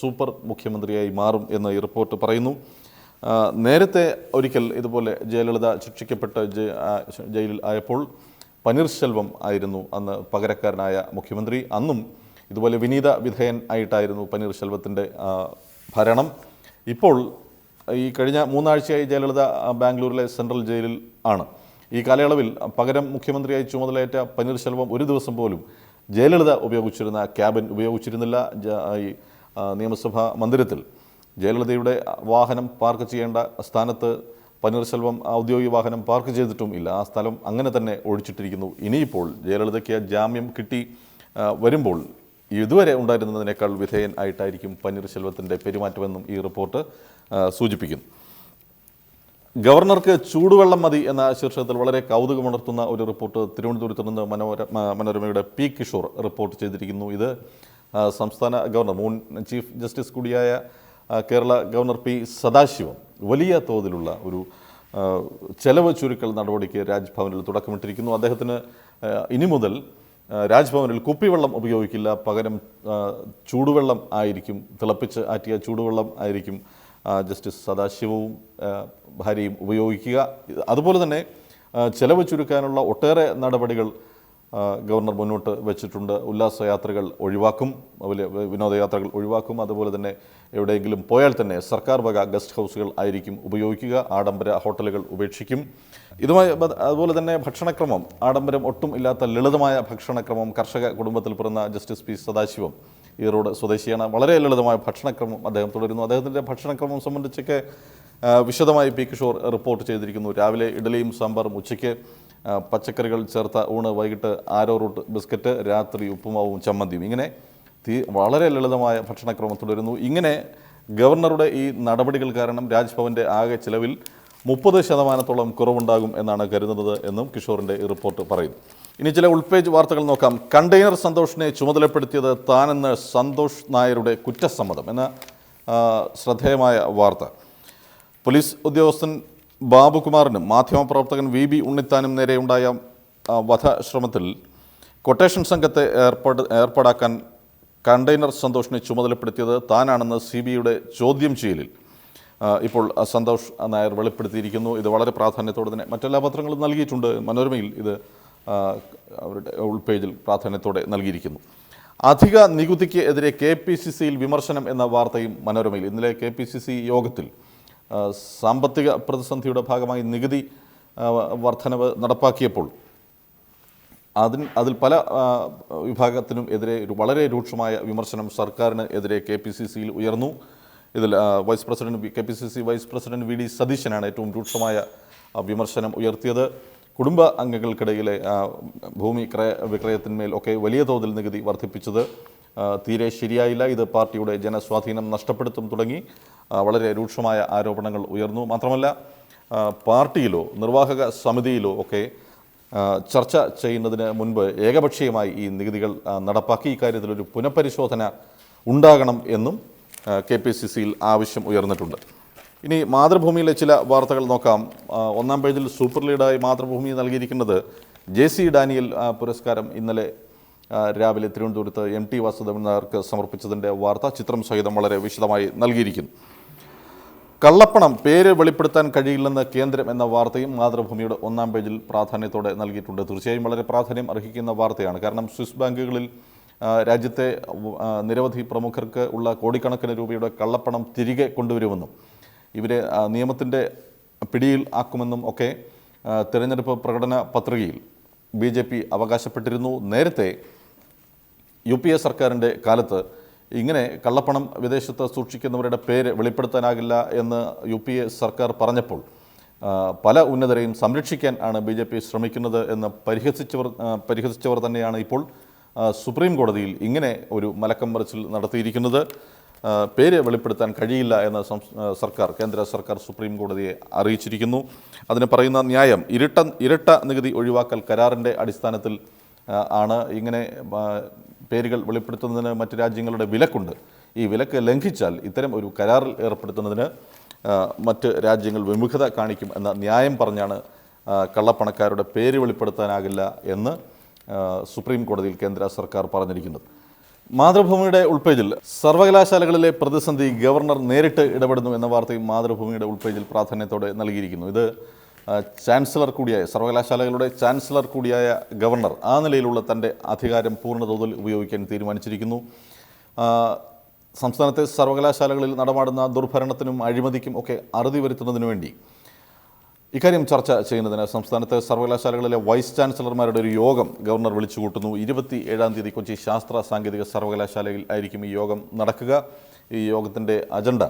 Super മുഖ്യമന്ത്രിയായി മാറും എന്ന് ഈ റിപ്പോർട്ട് പറയുന്നു. നേരത്തെ ഒരിക്കൽ ഇതുപോലെ ജയലളിത ശിക്ഷിക്കപ്പെട്ട് ജയിലിൽ ആയപ്പോൾ പനീർശെൽവം ആയിരുന്നു അന്ന് പകരക്കാരനായ മുഖ്യമന്ത്രി. അന്നും ഇതുപോലെ വിനീത വിധേയൻ ആയിട്ടായിരുന്നു പനീർശെൽവത്തിൻ്റെ ഭരണം. ഇപ്പോൾ ഈ കഴിഞ്ഞ 3 ആഴ്ചയായി ജയലളിത ബാംഗ്ലൂരിലെ സെൻട്രൽ ജയിലിൽ ആണ്. ഈ കാലയളവിൽ പകരം മുഖ്യമന്ത്രിയായി ചുമതലയേറ്റ പനീർശെൽവം ഒരു ദിവസം പോലും ജയലളിത ഉപയോഗിച്ചിരുന്ന ക്യാബിൻ ഉപയോഗിച്ചിരുന്നില്ല. ഈ നിയമസഭാ മന്ദിരത്തിൽ ജയലളിതയുടെ വാഹനം പാർക്ക് ചെയ്യേണ്ട സ്ഥാനത്ത് പനീർശെൽവം ഔദ്യോഗിക വാഹനം പാർക്ക് ചെയ്തിട്ടും ഇല്ല. ആ സ്ഥലം അങ്ങനെ തന്നെ ഒഴിച്ചിട്ടിരിക്കുന്നു. ഇനിയിപ്പോൾ ജയലളിതയ്ക്ക് ജാമ്യം കിട്ടി വരുമ്പോൾ ഇതുവരെ ഉണ്ടായിരുന്നതിനേക്കാൾ വിധേയൻ ആയിട്ടായിരിക്കും പനീർശെൽവത്തിൻ്റെ പെരുമാറ്റമെന്നും ഈ റിപ്പോർട്ട് സൂചിപ്പിക്കുന്നു. ഗവർണർക്ക് ചൂടുവെള്ളം മതി എന്ന ശീർഷകത്തിൽ വളരെ കൗതുകമുണർത്തുന്ന ഒരു റിപ്പോർട്ട് തിരുവനന്തപുരത്ത് നിന്ന് മനോരമയുടെ പി കിഷോർ റിപ്പോർട്ട് ചെയ്തിരിക്കുന്നു. ഇത് സംസ്ഥാന ഗവർണർ മുൻ ചീഫ് ജസ്റ്റിസ് കൂടിയായ കേരള ഗവർണർ പി സദാശിവം വലിയ തോതിലുള്ള ഒരു ചെലവ് ചുരുക്കൽ നടപടിക്ക് രാജ്ഭവനിൽ തുടക്കമിട്ടിരിക്കുന്നു. അദ്ദേഹത്തിന് ഇനി മുതൽ രാജ്ഭവനിൽ കുപ്പിവെള്ളം ഉപയോഗിക്കില്ല, പകരം ചൂടുവെള്ളം ആയിരിക്കും, തിളപ്പിച്ച് ആറ്റിയ ചൂടുവെള്ളം ആയിരിക്കും ജസ്റ്റിസ് സദാശിവവും ഭാര്യയും ഉപയോഗിക്കുക. അതുപോലെ തന്നെ ചെലവ് ചുരുക്കാനുള്ള ഒട്ടേറെ നടപടികൾ ഗവർണർ മുന്നോട്ട് വെച്ചിട്ടുണ്ട്. ഉല്ലാസയാത്രകൾ ഒഴിവാക്കും, വിനോദയാത്രകൾ ഒഴിവാക്കും. അതുപോലെ തന്നെ എവിടെയെങ്കിലും പോയാൽ തന്നെ സർക്കാർ വക ഗസ്റ്റ് ഹൗസുകൾ ആയിരിക്കും ഉപയോഗിക്കുക, ആഡംബര ഹോട്ടലുകൾ ഉപേക്ഷിക്കും. ഇതുമായി അതുപോലെ തന്നെ ഭക്ഷണക്രമം, ആഡംബരം ഒട്ടും ഇല്ലാത്ത ലളിതമായ ഭക്ഷണക്രമം. കർഷക കുടുംബത്തിൽ പിറന്ന ജസ്റ്റിസ് പി സദാശിവം ഈറോഡ് സ്വദേശിയാണ്. വളരെ ലളിതമായ ഭക്ഷണക്രമം അദ്ദേഹം തുടരുന്നു. അദ്ദേഹത്തിൻ്റെ ഭക്ഷണക്രമം സംബന്ധിച്ചൊക്കെ വിശദമായി പി കിഷോർ റിപ്പോർട്ട് ചെയ്തിരിക്കുന്നു. രാവിലെ ഇഡലിയും സാമ്പാറും, ഉച്ചയ്ക്ക് പച്ചക്കറികൾ ചേർത്ത ഊണ്, വൈകിട്ട് ആരോ റൂട്ട് ബിസ്ക്കറ്റ്, രാത്രി ഉപ്പുമാവും ചമ്മന്തിയും. ഇങ്ങനെ വളരെ ലളിതമായ ഭക്ഷണക്രമം തുടരുന്നു. ഇങ്ങനെ ഗവർണറുടെ ഈ നടപടികൾ കാരണം രാജ്ഭവൻ്റെ ആകെ ചിലവിൽ 30% കുറവുണ്ടാകും എന്നാണ് കരുതുന്നത് എന്നും കിഷോറിൻ്റെ ഈ റിപ്പോർട്ട് പറയുന്നു. ഇനി ചില ഉൾപേജ് വാർത്തകൾ നോക്കാം. കണ്ടെയ്നർ സന്തോഷിനെ ചുമതലപ്പെടുത്തിയത് താനെന്ന് സന്തോഷ് നായരുടെ കുറ്റസമ്മതം എന്ന ശ്രദ്ധേയമായ വാർത്ത. പോലീസ് ഉദ്യോഗസ്ഥൻ ബാബുകുമാറിനും മാധ്യമപ്രവർത്തകൻ VB ഉണ്ണിത്താനും നേരെയുണ്ടായ വധശ്രമത്തിൽ കൊട്ടേഷൻ സംഘത്തെ ഏർപ്പാടാക്കാൻ കണ്ടെയ്നർ സന്തോഷിനെ ചുമതലപ്പെടുത്തിയത് താനാണെന്ന് CBIയുടെ ചോദ്യം ചെയ്യലിൽ ഇപ്പോൾ സന്തോഷ് നായർ വെളിപ്പെടുത്തിയിരിക്കുന്നു. ഇത് വളരെ പ്രാധാന്യത്തോടെ തന്നെ മറ്റെല്ലാ പത്രങ്ങളും നൽകിയിട്ടുണ്ട്. മനോരമയിൽ ഇത് അവരുടെ ഉൾപേജിൽ പ്രാധാന്യത്തോടെ നൽകിയിരിക്കുന്നു. അധിക നികുതിക്ക് എതിരെ KPCCയിൽ വിമർശനം എന്ന വാർത്തയും മനോരമയിൽ. ഇന്നലെ KPCC യോഗത്തിൽ സാമ്പത്തിക പ്രതിസന്ധിയുടെ ഭാഗമായി നികുതി വർധനവ് നടപ്പാക്കിയപ്പോൾ അതിൽ പല വിഭാഗത്തിനും എതിരെ വളരെ രൂക്ഷമായ വിമർശനം സർക്കാരിന് എതിരെ KPCCയിൽ ഉയർന്നു. ഇതിൽ KPCC വൈസ് പ്രസിഡന്റ് VD സതീശനാണ് ഏറ്റവും രൂക്ഷമായ വിമർശനം ഉയർത്തിയത്. കുടുംബ അംഗങ്ങൾക്കിടയിലെ ഭൂമി വിക്രയത്തിന്മേൽ ഒക്കെ വലിയ തോതിൽ നികുതി വർദ്ധിപ്പിച്ചത് തീരെ ശരിയായില്ല, ഇത് പാർട്ടിയുടെ ജനസ്വാധീനം നഷ്ടപ്പെടുത്തും തുടങ്ങി വളരെ രൂക്ഷമായ ആരോപണങ്ങൾ ഉയർന്നു. മാത്രമല്ല പാർട്ടിയിലോ നിർവാഹക സമിതിയിലോ ഒക്കെ ചർച്ച ചെയ്യുന്നതിന് മുൻപ് ഏകപക്ഷീയമായി ഈ നികുതികൾ നടപ്പാക്കി ഇക്കാര്യത്തിലൊരു പുനഃപരിശോധന ഉണ്ടാകണം എന്നും KPCCയിൽ ആവശ്യം ഉയർന്നിട്ടുണ്ട്. ഇനി മാതൃഭൂമിയിലെ ചില വാർത്തകൾ നോക്കാം. ഒന്നാം പേജിൽ സൂപ്പർ ലീഡായി മാതൃഭൂമി നൽകിയിരിക്കുന്നത് JC ഡാനിയൽ പുരസ്കാരം ഇന്നലെ രാവിലെ തിരുവനന്തപുരത്ത് MT വാസുദേവൻ നായർക്ക് സമർപ്പിച്ചതിൻ്റെ വാർത്ത ചിത്രം സഹിതം വളരെ വിശദമായി നൽകിയിരിക്കുന്നു. കള്ളപ്പണം പേര് വെളിപ്പെടുത്താൻ കഴിയില്ലെന്ന് കേന്ദ്രം എന്ന വാർത്തയും മാതൃഭൂമിയുടെ ഒന്നാം പേജിൽ പ്രാധാന്യത്തോടെ നൽകിയിട്ടുണ്ട്. തീർച്ചയായും വളരെ പ്രാധാന്യം അർഹിക്കുന്ന വാർത്തയാണ്. കാരണം സ്വിസ് ബാങ്കുകളിൽ രാജ്യത്തെ നിരവധി പ്രമുഖർക്ക് ഉള്ള കോടിക്കണക്കിന് രൂപയുടെ കള്ളപ്പണം തിരികെ കൊണ്ടുവരുമെന്നും ഇവരെ നിയമത്തിൻ്റെ പിടിയിൽ ആക്കുമെന്നും ഒക്കെ തിരഞ്ഞെടുപ്പ് പ്രകടന പത്രികയിൽ BJP അവകാശപ്പെട്ടിരുന്നു. നേരത്തെ UPA സർക്കാരിൻ്റെ കാലത്ത് ഇങ്ങനെ കള്ളപ്പണം വിദേശത്ത് സൂക്ഷിക്കുന്നവരുടെ പേര് വെളിപ്പെടുത്താനാകില്ല എന്ന് UPA സർക്കാർ പറഞ്ഞപ്പോൾ പല ഉന്നതരെയും സംരക്ഷിക്കാൻ ആണ് BJP ശ്രമിക്കുന്നത് എന്ന് പരിഹസിച്ചവർ തന്നെയാണ് ഇപ്പോൾ സുപ്രീം കോടതിയിൽ ഇങ്ങനെ ഒരു മലക്കം മറിച്ചിൽ നടത്തിയിരിക്കുന്നത്. പേര് വെളിപ്പെടുത്താൻ കഴിയില്ല എന്ന് കേന്ദ്ര സർക്കാർ സുപ്രീം കോടതിയെ അറിയിച്ചിരിക്കുന്നു. അതിന് പറയുന്ന ന്യായം ഇരട്ട നികുതി ഒഴിവാക്കൽ കരാറിൻ്റെ അടിസ്ഥാനത്തിൽ ആണ്. ഇങ്ങനെ പേരുകൾ വെളിപ്പെടുത്തുന്നതിന് മറ്റ് രാജ്യങ്ങളുടെ വിലക്കുണ്ട്. ഈ വിലക്ക് ലംഘിച്ചാൽ ഇത്തരം ഒരു കരാറിൽ ഏർപ്പെടുത്തുന്നതിന് മറ്റ് രാജ്യങ്ങൾ വിമുഖത കാണിക്കും എന്ന ന്യായം പറഞ്ഞാണ് കള്ളപ്പണക്കാരുടെ പേര് വെളിപ്പെടുത്താനാകില്ല എന്ന് സുപ്രീം കോടതിയിൽ കേന്ദ്ര സർക്കാർ പറഞ്ഞിരിക്കുന്നത്. മാതൃഭൂമിയുടെ ഉൾപേജിൽ സർവകലാശാലകളിലെ പ്രതിസന്ധി ഗവർണർ നേരിട്ട് ഇടപെടുന്നു എന്ന വാർത്തയും മാതൃഭൂമിയുടെ ഉൾപേജിൽ പ്രാധാന്യത്തോടെ നൽകിയിരിക്കുന്നു. ഇത് ചാൻസലർ കൂടിയായ സർവകലാശാലകളുടെ ചാൻസലർ കൂടിയായ ഗവർണർ ആ നിലയിലുള്ള തൻ്റെ അധികാരം പൂർണ്ണതോതിൽ ഉപയോഗിക്കാൻ തീരുമാനിച്ചിരിക്കുന്നു. സംസ്ഥാനത്തെ സർവകലാശാലകളിൽ നടമാടുന്ന ദുർഭരണത്തിനും അഴിമതിക്കും ഒക്കെ അറുതി വരുത്തുന്നതിനു വേണ്ടി ഇക്കാര്യം ചർച്ച ചെയ്യുന്നതിന് സംസ്ഥാനത്തെ സർവകലാശാലകളിലെ വൈസ് ചാൻസലർമാരുടെ ഒരു യോഗം ഗവർണർ വിളിച്ചുകൂട്ടുന്നു. 27-ാം തീയതി കൊച്ചി ശാസ്ത്ര സാങ്കേതിക സർവകലാശാലയിൽ ആയിരിക്കും ഈ യോഗം നടക്കുക. ഈ യോഗത്തിൻ്റെ അജണ്ട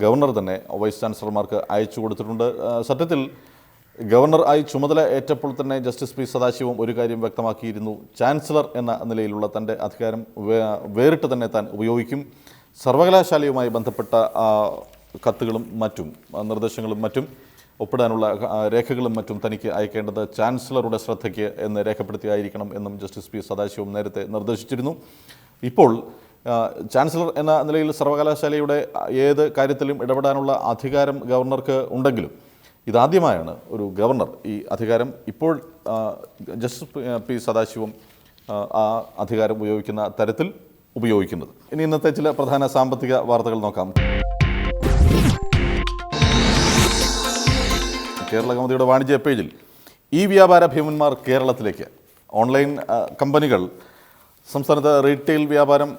ഗവർണർ തന്നെ വൈസ് ചാൻസലർമാർക്ക് അയച്ചു കൊടുത്തിട്ടുണ്ട്. സത്യത്തിൽ ഗവർണർ ആയി ചുമതല ഏറ്റപ്പോൾ തന്നെ ജസ്റ്റിസ് പി സദാശിവം ഒരു കാര്യം വ്യക്തമാക്കിയിരുന്നു. ചാൻസലർ എന്ന നിലയിലുള്ള തൻ്റെ അധികാരം വേറിട്ട് തന്നെ താൻ ഉപയോഗിക്കും. സർവകലാശാലയുമായി ബന്ധപ്പെട്ട കത്തുകളും മറ്റും നിർദ്ദേശങ്ങളും മറ്റും ഒപ്പിടാനുള്ള രേഖകളും മറ്റും തനിക്ക് അയക്കേണ്ടത് ചാൻസലറുടെ ശ്രദ്ധയ്ക്ക് എന്ന് രേഖപ്പെടുത്തിയായിരിക്കണം എന്നും ജസ്റ്റിസ് പി സദാശിവം നേരത്തെ നിർദ്ദേശിച്ചിരുന്നു. ഇപ്പോൾ ചാൻസലർ എന്ന നിലയിൽ സർവകലാശാലയുടെ ഏത് കാര്യത്തിലും ഇടപെടാനുള്ള അധികാരം ഗവർണർക്ക് ഉണ്ടെങ്കിലും ഇതാദ്യമായാണ് ഒരു ഗവർണർ ഈ അധികാരം ഇപ്പോൾ ജസ്റ്റിസ് പി സദാശിവം ആ അധികാരം ഉപയോഗിക്കുന്ന തരത്തിൽ ഉപയോഗിക്കുന്നത്. ഇനി ഇന്നത്തെ ചില പ്രധാന സാമ്പത്തിക വാർത്തകൾ നോക്കാം. കേരള കൗമുദിയുടെ വാണിജ്യ പേജിൽ വ്യാപാര ഭീമന്മാർ കേരളത്തിലേക്ക്. ഓൺലൈൻ കമ്പനികൾ സംസ്ഥാനത്ത് റീറ്റെയിൽ വ്യാപാരം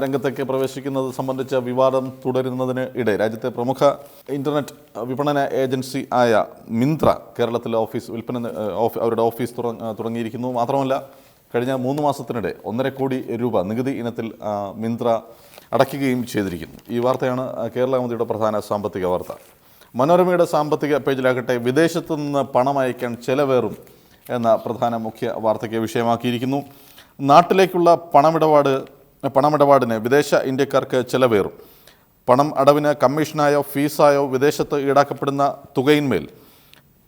രംഗത്തേക്ക് പ്രവേശിക്കുന്നത് സംബന്ധിച്ച വിവാദം തുടരുന്നതിന് ഇടെ രാജ്യത്തെ പ്രമുഖ ഇൻ്റർനെറ്റ് വിപണന ഏജൻസി ആയ മിന്ത്ര കേരളത്തിലെ അവരുടെ ഓഫീസ് തുടങ്ങിയിരിക്കുന്നു. മാത്രമല്ല കഴിഞ്ഞ 3 മാസത്തിനിടെ 1.5 കോടി രൂപ നികുതി ഇനത്തിൽ മിന്ത്ര അടയ്ക്കുകയും ചെയ്തിരിക്കുന്നു. ഈ വാർത്തയാണ് കേരള കൗമുദിയുടെ പ്രധാന സാമ്പത്തിക വാർത്ത. മനോരമയുടെ സാമ്പത്തിക പേജിലാകട്ടെ വിദേശത്തു നിന്ന് പണം അയക്കാൻ ചെലവേറും എന്ന പ്രധാന മുഖ്യ വാർത്തയ്ക്ക് വിഷയമാക്കിയിരിക്കുന്നു. നാട്ടിലേക്കുള്ള പണമിടപാടിന് വിദേശ ഇന്ത്യക്കാർക്ക് ചെലവേറും. പണം അടവിന് കമ്മീഷനായോ ഫീസായോ വിദേശത്ത് ഈടാക്കപ്പെടുന്ന തുകയിന്മേൽ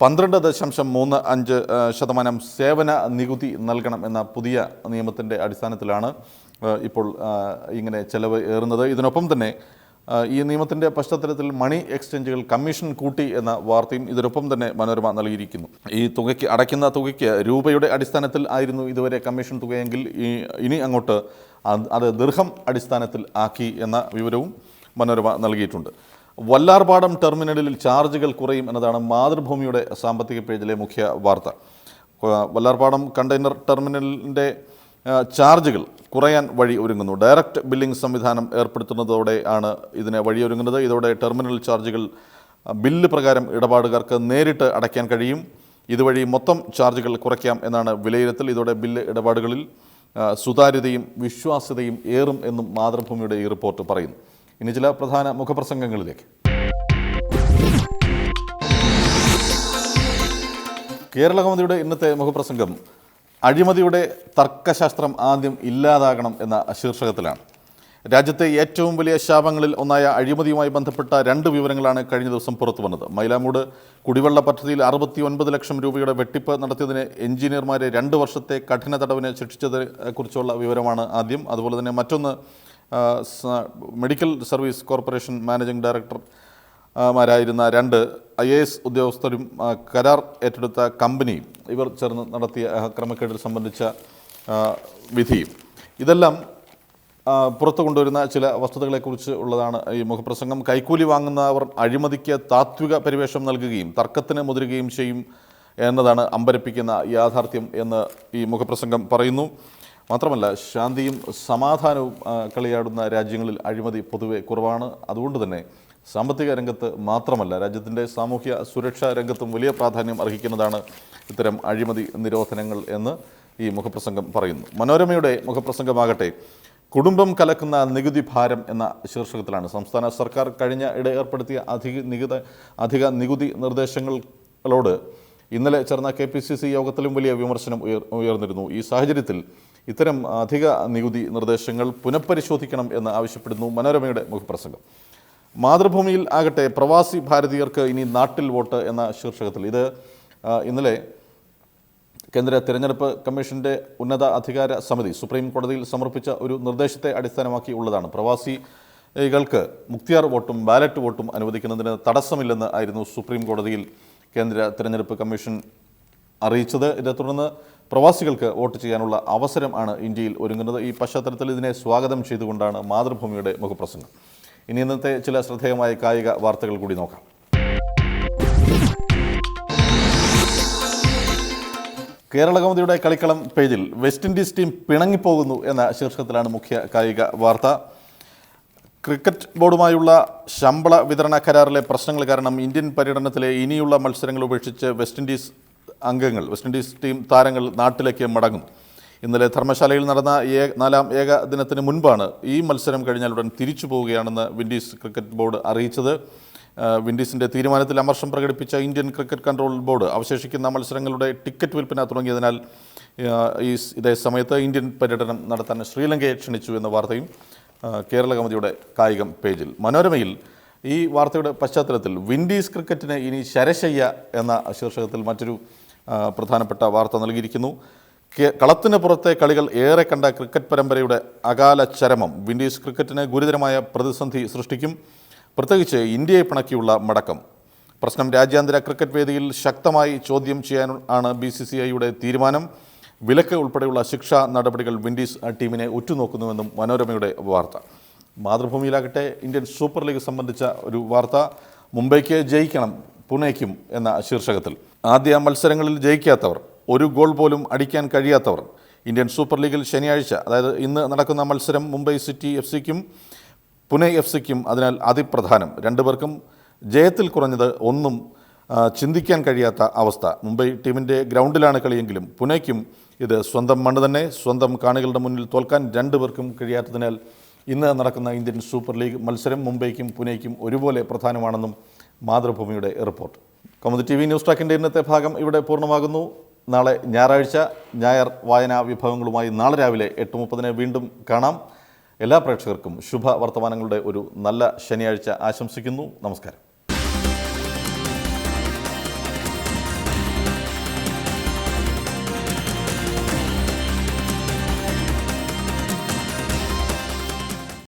12.35% സേവന നികുതി നൽകണം എന്ന പുതിയ നിയമത്തിൻ്റെ അടിസ്ഥാനത്തിലാണ് ഇപ്പോൾ ഇങ്ങനെ ചെലവ് ഏറുന്നത്. ഇതിനൊപ്പം തന്നെ ഈ നിയമത്തിൻ്റെ പശ്ചാത്തലത്തിൽ മണി എക്സ്ചേഞ്ചുകൾ കമ്മീഷൻ കൂട്ടി എന്ന വാർത്തയും ഇതിനൊപ്പം തന്നെ മനോരമ നൽകിയിരിക്കുന്നു. ഈ തുകയ്ക്ക് അടയ്ക്കുന്ന തുകയ്ക്ക് രൂപയുടെ അടിസ്ഥാനത്തിൽ ആയിരുന്നു ഇതുവരെ കമ്മീഷൻ തുകയെങ്കിൽ ഇനി അങ്ങോട്ട് അത് ദിർഹം അടിസ്ഥാനത്തിൽ ആക്കി എന്ന വിവരവും മനോരമ നൽകിയിട്ടുണ്ട്. വല്ലാർപാടം ടെർമിനലിൽ ചാർജുകൾ കുറയും എന്നതാണ് മാതൃഭൂമിയുടെ സാമ്പത്തിക പേജിലെ മുഖ്യ വാർത്ത. വല്ലാർപാടം കണ്ടെയ്നർ ടെർമിനലിൻ്റെ ചാർജുകൾ കുറയാൻ വഴി ഒരുങ്ങുന്നു. ഡയറക്റ്റ് ബില്ലിംഗ് സംവിധാനം ഏർപ്പെടുത്തുന്നതോടെ ആണ് ഇതിന് വഴിയൊരുങ്ങുന്നത്. ഇതോടെ ടെർമിനൽ ചാർജുകൾ ബില്ല് പ്രകാരം ഇടപാടുകാർക്ക് നേരിട്ട് അടയ്ക്കാൻ കഴിയും. ഇതുവഴി മൊത്തം ചാർജുകൾ കുറയ്ക്കാം എന്നാണ് വിലയിരുത്തൽ. ഇതോടെ ബില്ല് ഇടപാടുകളിൽ സുതാര്യതയും വിശ്വാസ്യതയും ഏറും എന്നും മാതൃഭൂമിയുടെ ഈ റിപ്പോർട്ട് പറയുന്നു. ഇനി ചില പ്രധാന മുഖപ്രസംഗങ്ങളിലേക്ക്. കേരള കൗമുദിയുടെ ഇന്നത്തെ മുഖപ്രസംഗം അഴിമതിയുടെ തർക്കശാസ്ത്രം ആദ്യം ഇല്ലാതാകണം എന്ന ശീർഷകത്തിലാണ്. രാജ്യത്തെ ഏറ്റവും വലിയ ശാപങ്ങളിൽ ഒന്നായ അഴിമതിയുമായി ബന്ധപ്പെട്ട 2 വിവരങ്ങളാണ് കഴിഞ്ഞ ദിവസം പുറത്തു വന്നത്. മൈലാമൂട് കുടിവെള്ള പദ്ധതിയിൽ 69 ലക്ഷം രൂപയുടെ വെട്ടിപ്പ് നടത്തിയതിന് എഞ്ചിനീയർമാരെ 2 വർഷത്തെ കഠിന തടവിന് ശിക്ഷിച്ചതിനെക്കുറിച്ചുള്ള വിവരമാണ് ആദ്യം. അതുപോലെ തന്നെ മറ്റൊന്ന് medical service corporation managing director മാരായിരുന്ന 2 IAS ഉദ്യോഗസ്ഥരും കരാർ ഏറ്റെടുത്ത കമ്പനിയും ഇവർ ചേർന്ന് നടത്തിയ ക്രമക്കേടിൽ സംബന്ധിച്ച വിധിയും. ഇതെല്ലാം പുറത്തു കൊണ്ടുവരുന്ന ചില വസ്തുതകളെക്കുറിച്ച് ഉള്ളതാണ് ഈ മുഖപ്രസംഗം. കൈക്കൂലി വാങ്ങുന്നവർ അഴിമതിക്ക് താത്വിക പരിവേഷം നൽകുകയും തർക്കത്തിന് മുതിരുകയും ചെയ്യും എന്നതാണ് അമ്പരപ്പിക്കുന്ന യാഥാർത്ഥ്യം എന്ന് ഈ മുഖപ്രസംഗം പറയുന്നു. മാത്രമല്ല ശാന്തിയും സമാധാനവും കളിയാടുന്ന രാജ്യങ്ങളിൽ അഴിമതി പൊതുവെ കുറവാണ്. അതുകൊണ്ട് തന്നെ സാമ്പത്തിക രംഗത്ത് മാത്രമല്ല രാജ്യത്തിൻ്റെ സാമൂഹ്യ സുരക്ഷാ രംഗത്തും വലിയ പ്രാധാന്യം അർഹിക്കുന്നതാണ് ഇത്തരം അഴിമതി നിരോധനങ്ങൾ എന്ന് ഈ മുഖപ്രസംഗം പറയുന്നു. മനോരമയുടെ മുഖപ്രസംഗമാകട്ടെ കുടുംബം കലക്കുന്ന നികുതി ഭാരം എന്ന ശീർഷകത്തിലാണ്. സംസ്ഥാന സർക്കാർ കഴിഞ്ഞ ഇടെ ഏർപ്പെടുത്തിയ അധിക നികുതി നിർദ്ദേശങ്ങളോട് ഇന്നലെ ചേർന്ന KPCC യോഗത്തിലും വലിയ വിമർശനം ഉയർന്നിരുന്നു. ഈ സാഹചര്യത്തിൽ ഇത്തരം അധിക നികുതി നിർദ്ദേശങ്ങൾ പുനഃപരിശോധിക്കണം എന്ന് ആവശ്യപ്പെടുന്നു മനോരമയുടെ മുഖപ്രസംഗം. മാതൃഭൂമിയിൽ ആകട്ടെ പ്രവാസി ഭാരതീയർക്ക് ഇനി നാട്ടിൽ വോട്ട് എന്ന ശീർഷകത്തിൽ ഇത് ഇന്നലെ കേന്ദ്ര തിരഞ്ഞെടുപ്പ് കമ്മീഷൻ്റെ ഉന്നത അധികാര സമിതി സുപ്രീം കോടതിയിൽ സമർപ്പിച്ച ഒരു നിർദ്ദേശത്തെ അടിസ്ഥാനമാക്കി ഉള്ളതാണ്. പ്രവാസികൾക്ക് മുക്തിയാർ വോട്ടും ബാലറ്റ് വോട്ടും അനുവദിക്കുന്നതിന് തടസ്സമില്ലെന്ന് ആയിരുന്നു സുപ്രീം കോടതിയിൽ കേന്ദ്ര തിരഞ്ഞെടുപ്പ് കമ്മീഷൻ അറിയിച്ചത്. ഇതേ തുടർന്ന് പ്രവാസികൾക്ക് വോട്ട് ചെയ്യാനുള്ള അവസരം ആണ് ഇന്ത്യയിൽ ഒരുങ്ങുന്നത്. ഈ പശ്ചാത്തലത്തിൽ ഇതിനെ സ്വാഗതം ചെയ്തുകൊണ്ടാണ് മാതൃഭൂമിയുടെ മുഖപ്രസംഗം. ഇനി ഇന്നത്തെ ചില ശ്രദ്ധേയമായ കായിക വാർത്തകൾ കൂടി നോക്കാം. കേരള കൗമുദിയുടെ കളിക്കളം പേജിൽ വെസ്റ്റ് ഇൻഡീസ് ടീം പിണങ്ങിപ്പോകുന്നു എന്ന ശീർഷകത്തിലാണ് മുഖ്യ കായിക വാർത്ത. ക്രിക്കറ്റ് ബോർഡുമായുള്ള ശമ്പള വിതരണ കരാറിലെ പ്രശ്നങ്ങൾ കാരണം ഇന്ത്യൻ പര്യടനത്തിലെ ഇനിയുള്ള മത്സരങ്ങൾ ഉപേക്ഷിച്ച് വെസ്റ്റ് ഇൻഡീസ് ടീം താരങ്ങൾ നാട്ടിലേക്ക് മടങ്ങും. ഇന്നലെ ധർമ്മശാലയിൽ നടന്ന 4ാം ഏകദിനത്തിന് മുൻപാണ് ഈ മത്സരം കഴിഞ്ഞാലുടൻ തിരിച്ചു പോവുകയാണെന്ന് വിൻഡീസ് ക്രിക്കറ്റ് ബോർഡ് അറിയിച്ചത്. വിൻഡീസിൻ്റെ തീരുമാനത്തിൽ അമർഷം പ്രകടിപ്പിച്ച ഇന്ത്യൻ ക്രിക്കറ്റ് കൺട്രോൾ ബോർഡ് അവശേഷിക്കുന്ന മത്സരങ്ങളുടെ ടിക്കറ്റ് വിൽപ്പന തുടങ്ങിയതിനാൽ ഇതേ സമയത്ത് ഇന്ത്യൻ പര്യടനം നടത്താൻ ശ്രീലങ്കയെ ക്ഷണിച്ചു എന്ന വാർത്തയും കേരള കൗമുദിയുടെ കായികം പേജിൽ. മനോരമയിൽ ഈ വാർത്തയുടെ പശ്ചാത്തലത്തിൽ വിൻഡീസ് ക്രിക്കറ്റിന് ഇനി ശരശയ്യ എന്ന ശീർഷകത്തിൽ മറ്റൊരു പ്രധാനപ്പെട്ട വാർത്ത നൽകിയിരിക്കുന്നു. കളത്തിന് പുറത്തെ കളികൾ ഏറെ കണ്ട ക്രിക്കറ്റ് പരമ്പരയുടെ അകാല ചരമം വിൻഡീസ് ക്രിക്കറ്റിന് ഗുരുതരമായ പ്രതിസന്ധി സൃഷ്ടിക്കും. പ്രത്യേകിച്ച് ഇന്ത്യയെ പിണക്കിയുള്ള മടക്കം പ്രശ്നം രാജ്യാന്തര ക്രിക്കറ്റ് വേദിയിൽ ശക്തമായി ചോദ്യം ചെയ്യാൻ ആണ് BCCIയുടെ തീരുമാനം. വിലക്ക് ഉൾപ്പെടെയുള്ള ശിക്ഷാ നടപടികൾ വിൻഡീസ് ടീമിനെ ഉറ്റുനോക്കുന്നുവെന്നും മനോരമയുടെ വാർത്ത. മാതൃഭൂമിയിലാകട്ടെ ഇന്ത്യൻ സൂപ്പർ ലീഗ് സംബന്ധിച്ച ഒരു വാർത്ത. മുംബൈക്ക് ജയിക്കണം പുണെയ്ക്കും എന്ന ശീർഷകത്തിൽ. ആദ്യ മത്സരങ്ങളിൽ ജയിക്കാത്തവർ, ഒരു ഗോൾ പോലും അടിക്കാൻ കഴിയാത്തവർ. ഇന്ത്യൻ സൂപ്പർ ലീഗിൽ ശനിയാഴ്ച, അതായത് ഇന്ന് നടക്കുന്ന മത്സരം മുംബൈ സിറ്റി FCക്കും പുനെ FCക്കും അതിനാൽ അതിപ്രധാനം. രണ്ടുപേർക്കും ജയത്തിൽ കുറഞ്ഞത് ഒന്നും ചിന്തിക്കാൻ കഴിയാത്ത അവസ്ഥ. മുംബൈ ടീമിൻ്റെ ഗ്രൗണ്ടിലാണ് കളിയെങ്കിലും പുനെയ്ക്കും ഇത് സ്വന്തം മണ്ണ് തന്നെ. സ്വന്തം കാണികളുടെ മുന്നിൽ തോൽക്കാൻ രണ്ടുപേർക്കും കഴിയാത്തതിനാൽ ഇന്ന് നടക്കുന്ന ഇന്ത്യൻ സൂപ്പർ ലീഗ് മത്സരം മുംബൈക്കും പുനെയ്ക്കും ഒരുപോലെ പ്രധാനമാണെന്നും മാതൃഭൂമിയുടെ റിപ്പോർട്ട്. കൗമുദി TV ന്യൂസ് ട്രാക്കിൻ്റെ ഇന്നത്തെ ഭാഗം ഇവിടെ പൂർണ്ണമാകുന്നു. നാളെ ഞായറാഴ്ച ഞായർ വായനാ വിഭവങ്ങളുമായി നാളെ രാവിലെ 8:30 വീണ്ടും കാണാം. എല്ലാ പ്രേക്ഷകർക്കും ശുഭ വർത്തമാനങ്ങളുടെ ഒരു നല്ല ശനിയാഴ്ച ആശംസിക്കുന്നു. നമസ്കാരം.